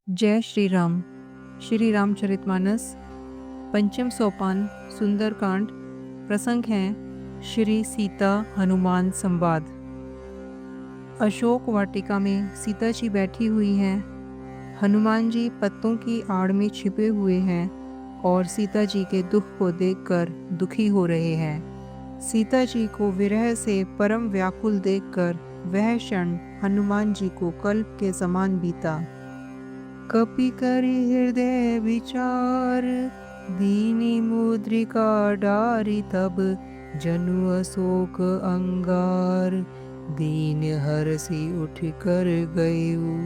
जय श्री राम। श्री रामचरितमानस पंचम सोपान सुंदरकांड। प्रसंग है श्री सीता हनुमान संवाद। अशोक वाटिका में सीता जी बैठी हुई हैं। हनुमान जी पत्तों की आड़ में छिपे हुए हैं और सीता जी के दुख को देखकर दुखी हो रहे हैं। सीता जी को विरह से परम व्याकुल देखकर वह क्षण हनुमान जी को कल्प के समान बीता। कपि करि हृदय विचार, दीनी मुद्रिका डारी तब, जनु अशोक अंगार, दीन हरषि उठ कर गयउ।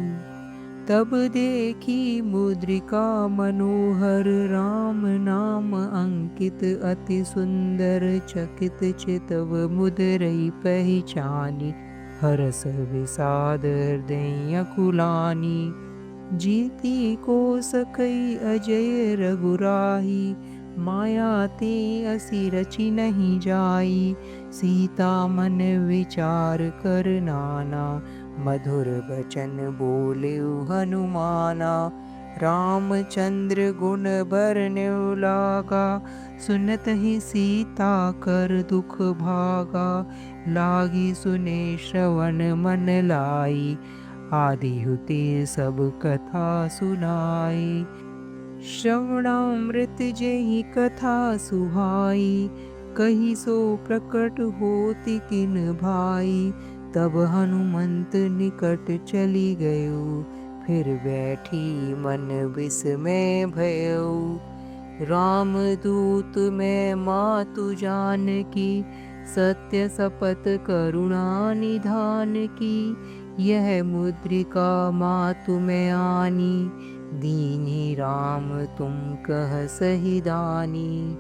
तब देखी मुद्रिका मनोहर, राम नाम अंकित अति सुंदर, चकित चितव मुद्रई पहचानी, हरस विषाद हृदय अकुलानी। जीती को सकई अजय रघुराही, माया ते असी रचि नहीं जाई। सीता मन विचार कर नाना, मधुर बचन बोले हनुमाना। रामचंद्र गुण बरनेउ लागा, सुनत ही सीता कर दुख भागा। लागी सुने श्रवण मन लाई, आदि हुते सब कथा सुनाई। श्रवणामृत जेहि कथा सुहाई, कही सो प्रकट होति किन भाई। तब हनुमंत निकट चली गयो, फिर बैठी मन विस्मय भयउ। राम दूत में मातु जानकी, सत्य शपथ करुणा निधान की। यह मुद्रिका मातु में आनी, दीन्ही राम तुम कह सही दानी।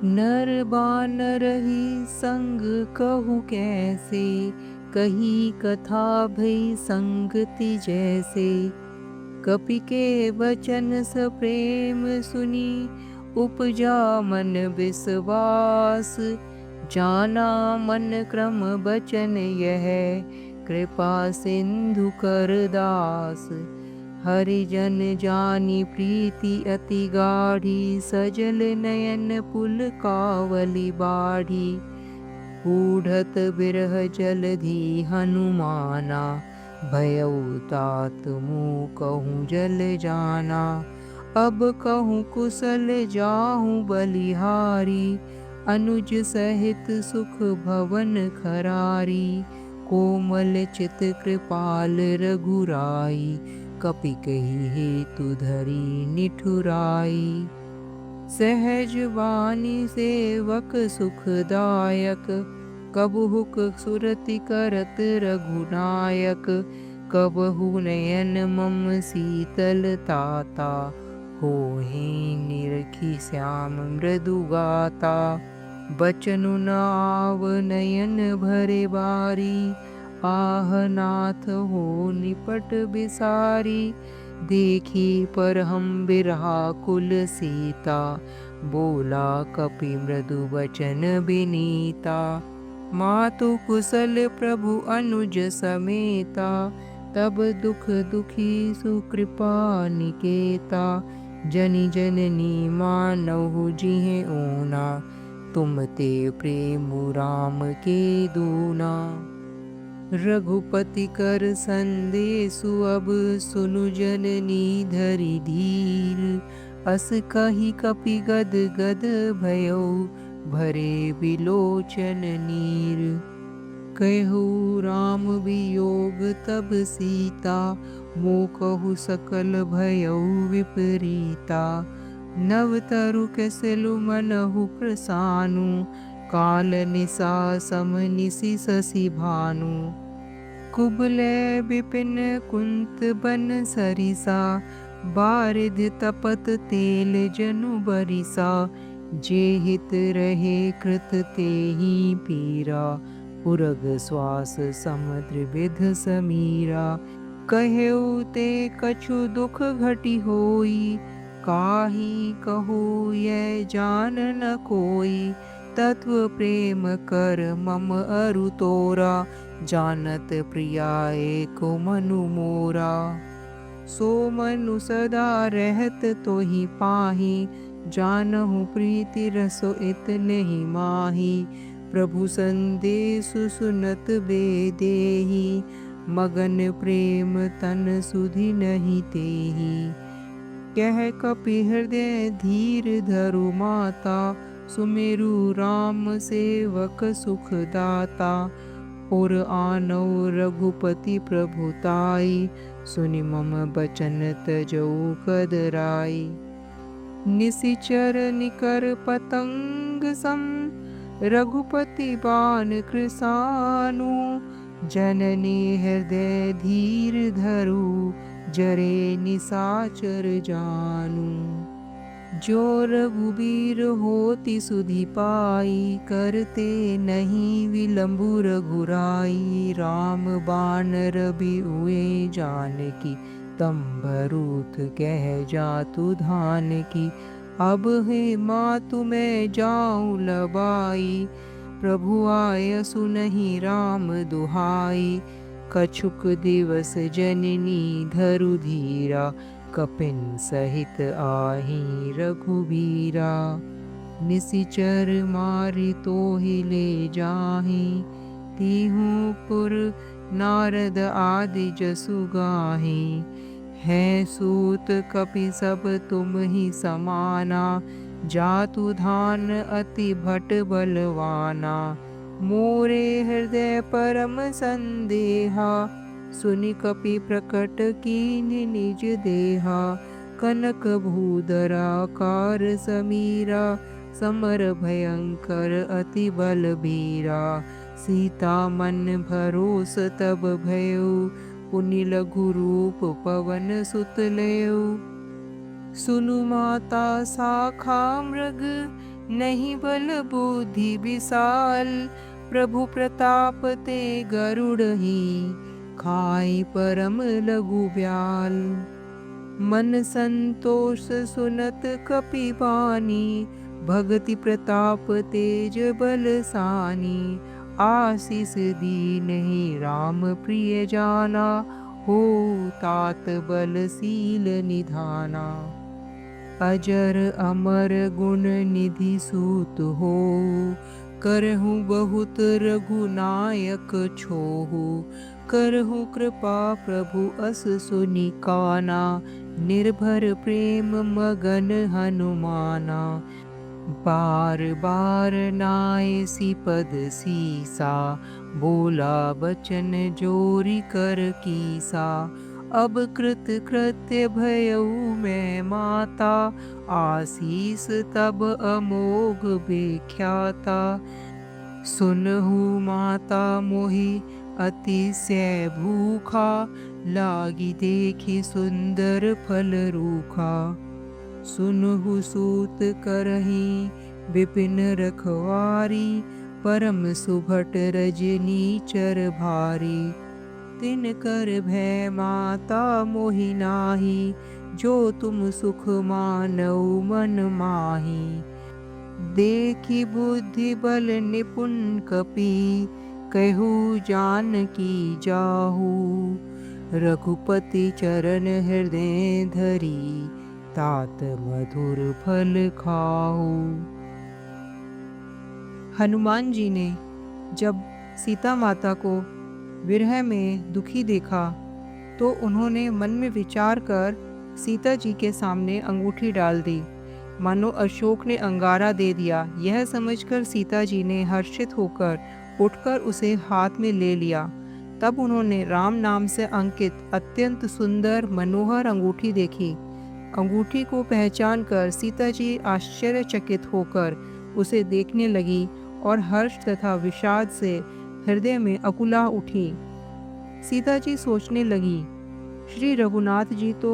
नर बानर ही संग कहु कैसे, कही कथा भई संगति जैसे। कपि के वचन सप्रेम सुनी, उपजा मन विश्वास। जाना मन क्रम बचन यह, कृपा सिंधु कर दास। हरिजन जानी प्रीति अति गाढ़ी, सजल नयन पुल कावली बाढ़ी। ऊढ़त बिरह जलधि हनुमाना, भयउ तात मुँह कहूँ जल जाना। अब कहूँ कुशल जाहूँ बलिहारी, अनुज सहित सुख भवन खरारी। कोमल चित कृपाल रघुराई, कपि कही हेतु धरी निठुराई। सहज वाणी सेवक सुखदायक, कबहुक सुरति करत रघुनायक। कबहु नयन मम शीतल ताता, होहि निरखी श्याम मृदु गाता। बचनु न आव नयन भरे बारी, आह नाथ हो निपट बिसारी। देखी पर हम बिरहा कुल सीता, बोला कपि मृदु वचन बिनीता। मातु कुशल प्रभु अनुज समेता, तब दुख दुखी सुकृपा निकेता। जनि जननी मानहु जिहि ऊना, तुम ते प्रेम राम के दूना। रघुपति कर संदेशु अब, सुनु जननी धरि धीर। अस कही कपि गद गद भयउ, भरे बिलोचन नीर। कहु राम वियोग तब सीता, मोह कहु सकल भयउ विपरीता। नव तरु कैसलु मनहु प्रसानु, काल निशा सम निशि शशि भानु। कुबलै विपिन कुंत बन सरिसा, बारिधि तपत तेल जनु बरिसा। जे हित रहे कृत तेहि पीरा, उरग श्वास समुद्र विध समीरा। कहेउ ते कछु दुख घटी होई, काहि कहु यह जान न कोई। तत्व प्रेम कर मम अरु तोरा, जानत प्रिया एको मनु मोरा। सो मनु सदा रहत तो ही पाही, जानहु प्रीति रसो इतने ही माही। प्रभु संदेश सुनत बेदेही, मगन प्रेम तन सुधि नहीं तेही। कह कपि हृदय धीर धरु माता, सुमेरु राम सेवक सुख दाता। और आनौ रघुपति प्रभुताई, सुनि मम बचन तजौ कदराई। निशिचर निकर पतंग सम, रघुपति बान कृसानु। जननी हृदय धीर धरु, जरे निसाचर जानु। जो रघुबीर होति सुधि पाई, करते नहीं विलंबु रघुराई। राम बानर बिहुए जानकी, तंबरूथ कह जातु धान की। अब हे मातु मैं जाऊं लबाई, प्रभु आय सुनहि राम दुहाई। कछुक दिवस जननी धरु धीरा, कपिन सहित आही रघुबीरा। निशिचर मारि तोहि ले जाहि, तिहु पुर नारद आदि जसु गाहि। है सूत कपि सब तुम ही समाना, जातु धान अति भट बलवाना। मोरे हृदय परम संदेहा, सुनि कपि प्रकट कीन्हि निज देहा। कनक भूधरा कार समीरा, समर भयंकर अति बलबीरा। सीता मन भरोस तब भयउ, पुनि लघु रूप पवन सुत लेउ। सुनु माता साखा मृग, नहीं बल बुद्धि विशाल। प्रभु प्रताप ते गरुड़हि, खाई परम लघु ब्याल। मन संतोष सुनत कपि बानी, भगति प्रताप तेज बलसानी। आशीष दीन्हि राम प्रिय जाना, हो तात बलशील निधाना। अजर अमर गुण निधि सूत हो, करहु बहुत रघुनायक छोहु। करहु कृपा प्रभु अस सुनि काना, निर्भर प्रेम मगन हनुमाना। बार बार नाय सिपद सीसा, बोला बचन जोरी कर कीसा। अब कृत कृत्य भयउ मैं माता, आशीष तब अमोघ बेख्याता। सुनहु माता मोहि अतिशय भूखा, लागी देखि सुंदर फल रूखा। सुनहु सूत करहि विपिन रखवारी, परम सुभट रजनी चर भारी। तिन कर भय माता मोहि नाही, जो तुम सुख मानऊ मन माही। देखी बुद्धि बल निपुण कपि, कहु जानकी जाहू। रघुपति चरण हृदय धरी, तात मधुर फल खाहू। हनुमान जी ने जब सीता माता को विरह में दुखी देखा, तो उन्होंने मन में विचार कर सीता जी के सामने अंगूठी डाल दी, मानो अशोक ने अंगारा दे दिया। यह समझकर सीता जी ने हर्षित होकर उठकर उसे हाथ में ले लिया। तब उन्होंने राम नाम से अंकित अत्यंत सुंदर मनोहर अंगूठी देखी। अंगूठी को पहचान कर सीता जी आश्चर्यचकित होकर उसे देखने लगी और हर्ष तथा विषाद से हृदय में अकुला उठी। सीता जी सोचने लगी, श्री रघुनाथ जी तो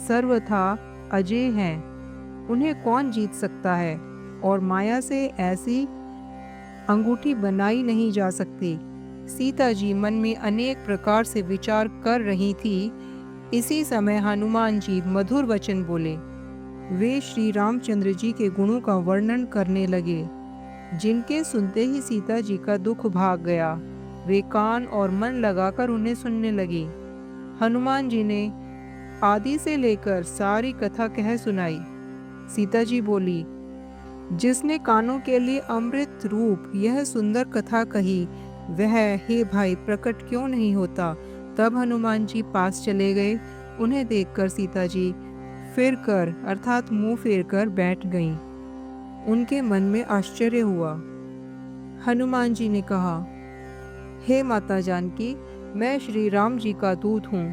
सर्वथा अजेय हैं, उन्हें कौन जीत सकता है, और माया से ऐसी अंगूठी बनाई नहीं जा सकती। सीता जी मन में अनेक प्रकार से विचार कर रही थी। इसी समय हनुमान जी मधुर वचन बोले। वे श्री रामचंद्र जी के गुणों का वर्णन करने लगे, जिनके सुनते ही सीता जी का दुख भाग गया। वे कान और मन लगाकर उन्हें सुनने लगी। हनुमान जी ने आदि से लेकर सारी कथा कह सुनाई। सीता जी बोली, जिसने कानों के लिए अमृत रूप यह सुंदर कथा कही, वह हे भाई प्रकट क्यों नहीं होता। तब हनुमान जी पास चले गए। उन्हें देखकर सीता जी फिर कर अर्थात मुंह फेर कर बैठ गईं। उनके मन में आश्चर्य हुआ। हनुमान जी ने कहा, हे माता जानकी, मैं श्री राम जी का दूत हूँ।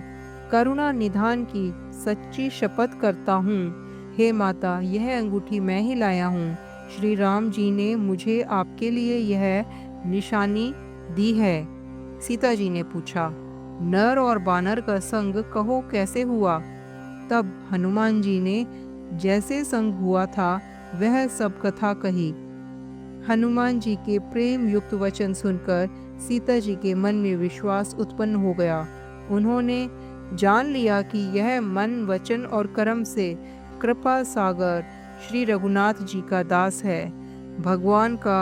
करुणा निधान की सच्ची शपथ करता हूँ। हे माता, यह अंगूठी मैं ही लाया हूँ। श्री राम जी ने मुझे आपके लिए यह निशानी दी है। सीता जी ने पूछा, नर और बानर का संग कहो कैसे हुआ। तब हनुमान जी ने जैसे संग हुआ था वह सब कथा कही। हनुमान जी के प्रेम युक्त वचन सुनकर सीता जी के मन में विश्वास उत्पन्न हो गया। उन्होंने जान लिया कि यह मन वचन और कर्म से कृपा सागर श्री रघुनाथ जी का दास है। भगवान का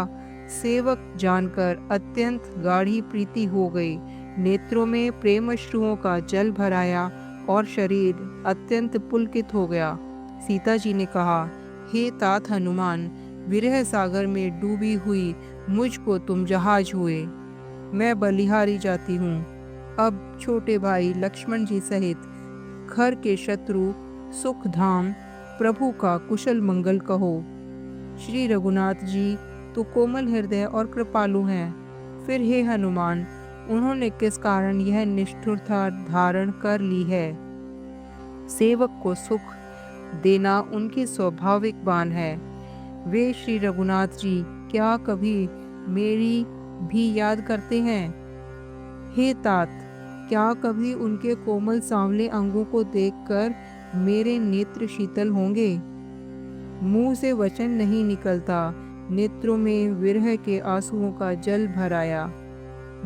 सेवक जानकर अत्यंत गाढ़ी प्रीति हो गई। नेत्रों में प्रेमश्रुओं का जल भर आया और शरीर अत्यंत पुलकित हो गया। सीता जी ने कहा, हे तात हनुमान, विरह सागर में डूबी हुई मुझको तुम जहाज हुए। मैं बलिहारी जाती हूँ। अब छोटे भाई लक्ष्मण जी सहित घर के शत्रु सुख धाम प्रभु का कुशल मंगल कहो। श्री रघुनाथ जी तो कोमल हृदय और कृपालु हैं। फिर हे हनुमान, उन्होंने किस कारण यह निष्ठुरता धारण कर ली है। सेवक को सुख देना उनकी स्वाभाविक बान है। वे श्री रघुनाथ जी क्या कभी मेरी भी याद करते हैं। हे तात, क्या कभी उनके कोमल सांवले अंगों को देखकर मेरे नेत्र शीतल होंगे। मुंह से वचन नहीं निकलता, नेत्रों में विरह के आंसुओं का जल भर आया।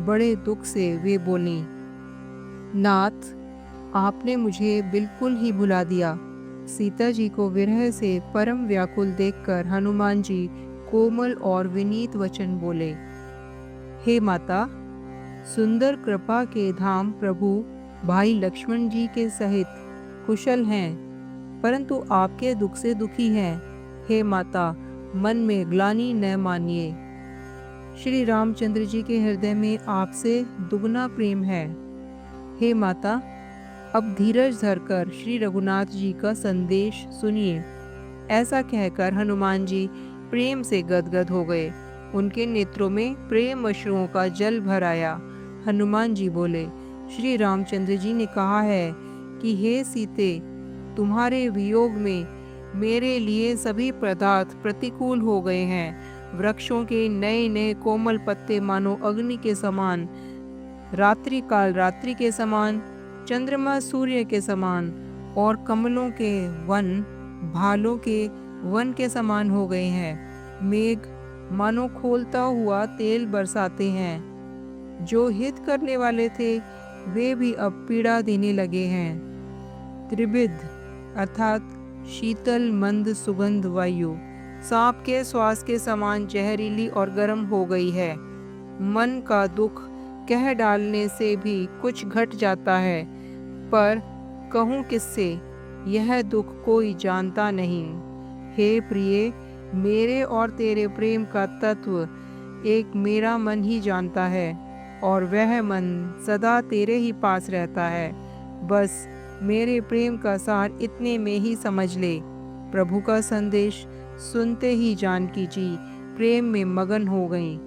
बड़े दुख से वे बोली, नाथ, आपने मुझे बिल्कुल ही भुला दिया। सीता जी को विरह से परम व्याकुल देखकर हनुमान जी कोमल और विनीत वचन बोले, हे माता, सुंदर कृपा के धाम प्रभु भाई लक्ष्मण जी के सहित कुशल हैं, परंतु आपके दुख से दुखी हैं। हे माता, मन में ग्लानि न मानिए। श्री रामचंद्र जी के हृदय में आपसे दुगना प्रेम है। हे माता, अब धीरज धरकर श्री रघुनाथ जी का संदेश सुनिए। ऐसा कहकर हनुमान जी प्रेम से गदगद हो गए। उनके नेत्रों में प्रेम अश्रुओं का जल भर आया। हनुमान जी बोले, श्री रामचंद्र जी ने कहा है कि हे सीते, तुम्हारे वियोग में मेरे लिए सभी पदार्थ प्रतिकूल हो गए हैं। वृक्षों के नए नए कोमल पत्ते मानो अग्नि के समान, रात्रि काल रात्रि के समान, चंद्रमा सूर्य के समान और कमलों के वन भालों के वन के समान हो गए हैं। मेघ मानो खोलता हुआ तेल बरसाते हैं। जो हित करने वाले थे वे भी अब पीड़ा देने लगे हैं। त्रिविध अर्थात शीतल मंद सुगंध वायु सांप के श्वास के समान जहरीली और गर्म हो गई है। मन का दुख कह डालने से भी कुछ घट जाता है, पर कहूँ किससे, यह दुख कोई जानता नहीं। हे प्रिय, मेरे और तेरे प्रेम का तत्व एक मेरा मन ही जानता है, और वह मन सदा तेरे ही पास रहता है। बस मेरे प्रेम का सार इतने में ही समझ ले। प्रभु का संदेश सुनते ही जानकी जी प्रेम में मगन हो गईं।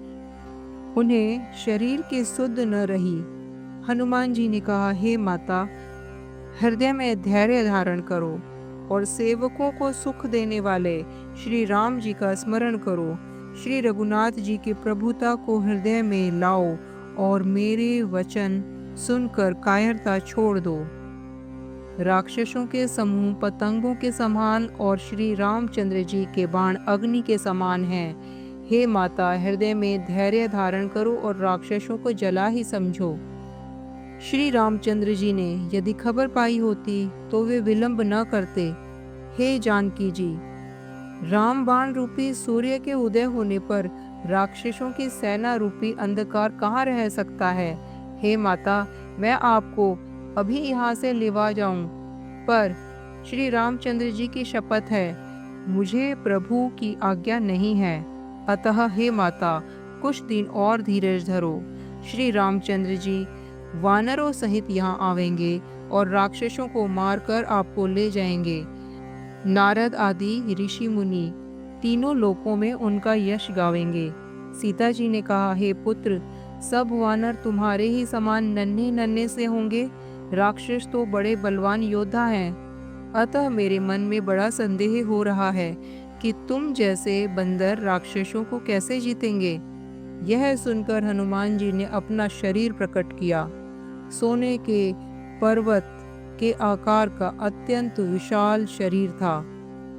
उन्हें शरीर की सुध न रही। हनुमान जी ने कहा, हे माता, हृदय में धैर्य धारण करो और सेवकों को सुख देने वाले श्री राम जी का स्मरण करो। श्री रघुनाथ जी की प्रभुता को हृदय में लाओ और मेरे वचन सुनकर कायरता छोड़ दो। राक्षसों के समूह पतंगों के समान और श्री रामचंद्र जी के बाण अग्नि के समान हैं। हे माता, हृदय में धैर्य धारण करो और राक्षसों को जला ही समझो। श्री रामचंद्र जी ने यदि खबर पाई होती तो वे विलंब न करते। हे जानकी जी, राम बाण रूपी सूर्य के उदय होने पर राक्षसों की सेना रूपी अंधकार कहाँ रह सकता है। हे माता, मैं आपको अभी यहाँ से लेवा जाऊं। पर श्री रामचंद्र जी की शपथ है, मुझे प्रभु की आज्ञा नहीं है। अतः हे माता, कुछ दिन और धीरज धरो। श्री रामचंद्र जी वानरों सहित यहाँ आवेंगे और राक्षसों को मारकर आपको ले जाएंगे। नारद आदि ऋषि मुनि तीनों लोकों में उनका यश गावेंगे। सीता जी ने कहा, हे पुत्र, सब वानर तुम्हारे ही समान नन्हे नन्हे से होंगे। राक्षस तो बड़े बलवान योद्धा हैं। अतः मेरे मन में बड़ा संदेह हो रहा है कि तुम जैसे बंदर राक्षसों को कैसे जीतेंगे। यह सुनकर हनुमान जी ने अपना शरीर प्रकट किया। सोने के पर्वत के आकार का अत्यंत विशाल शरीर था,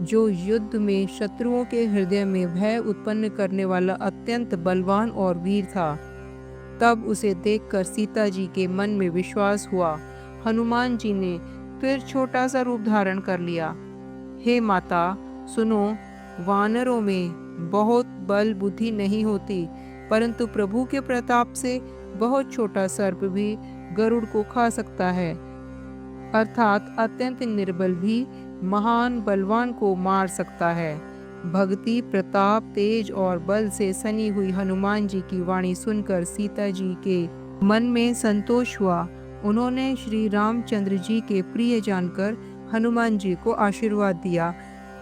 जो युद्ध में शत्रुओं के हृदय में भय उत्पन्न करने वाला अत्यंत बलवान और वीर था। तब उसे देखकर सीता जी के मन में विश्वास हुआ। हनुमान जी ने फिर छोटा सा रूप धारण कर लिया। हे माता सुनो, वानरों में बहुत बल बुद्धि नहीं होती, परंतु प्रभु के प्रताप से बहुत छोटा सर्प भी गरुड़ को खा सकता है। अर्थात अत्यंत निर्बल भी महान बलवान को मार सकता है। भक्ति, प्रताप, तेज और बल से सनी हुई हनुमान जी की वाणी सुनकर सीता जी के मन में संतोष हुआ। उन्होंने श्री रामचंद्र जी के प्रिय जानकर हनुमान जी को आशीर्वाद दिया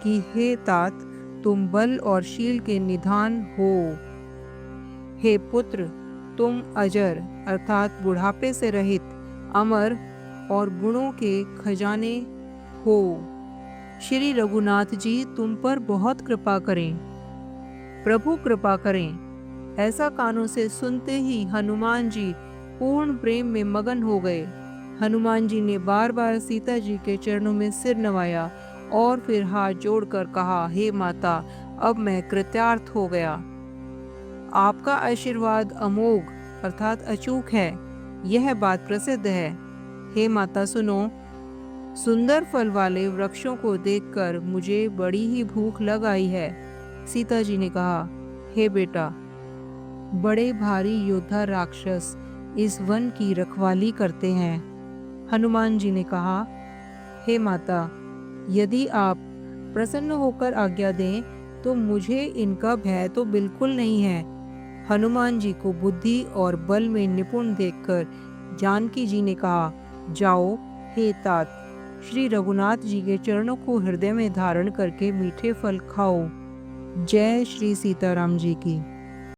कि हे तात, तुम बल और शील के निधान हो। हे पुत्र, तुम अजर अर्थात बुढ़ापे से रहित, अमर और गुणों के खजाने हो। श्री रघुनाथ जी तुम पर बहुत कृपा करें, प्रभु कृपा करें। ऐसा कानों से सुनते ही हनुमान जी पूर्ण प्रेम में मगन हो गए। हनुमान जी ने बार बार सीता जी के चरणों में सिर नवाया और फिर हाथ जोड़कर कहा, हे माता, अब मैं कृतार्थ हो गया। आपका आशीर्वाद अमोघ अर्थात अचूक है, यह बात प्रसिद्ध है। हे माता सुनो, सुंदर फल वाले वृक्षों को देखकर मुझे बड़ी ही भूख लग आई है। सीता जी ने कहा, हे बेटा, बड़े भारी योद्धा राक्षस इस वन की रखवाली करते हैं। हनुमान जी ने कहा, हे माता, यदि आप प्रसन्न होकर आज्ञा दें तो मुझे इनका भय तो बिल्कुल नहीं है। हनुमान जी को बुद्धि और बल में निपुण देखकर जानकी जी ने कहा, जाओ हे तात, श्री रघुनाथ जी के चरणों को हृदय में धारण करके मीठे फल खाओ। जय श्री सीताराम जी की।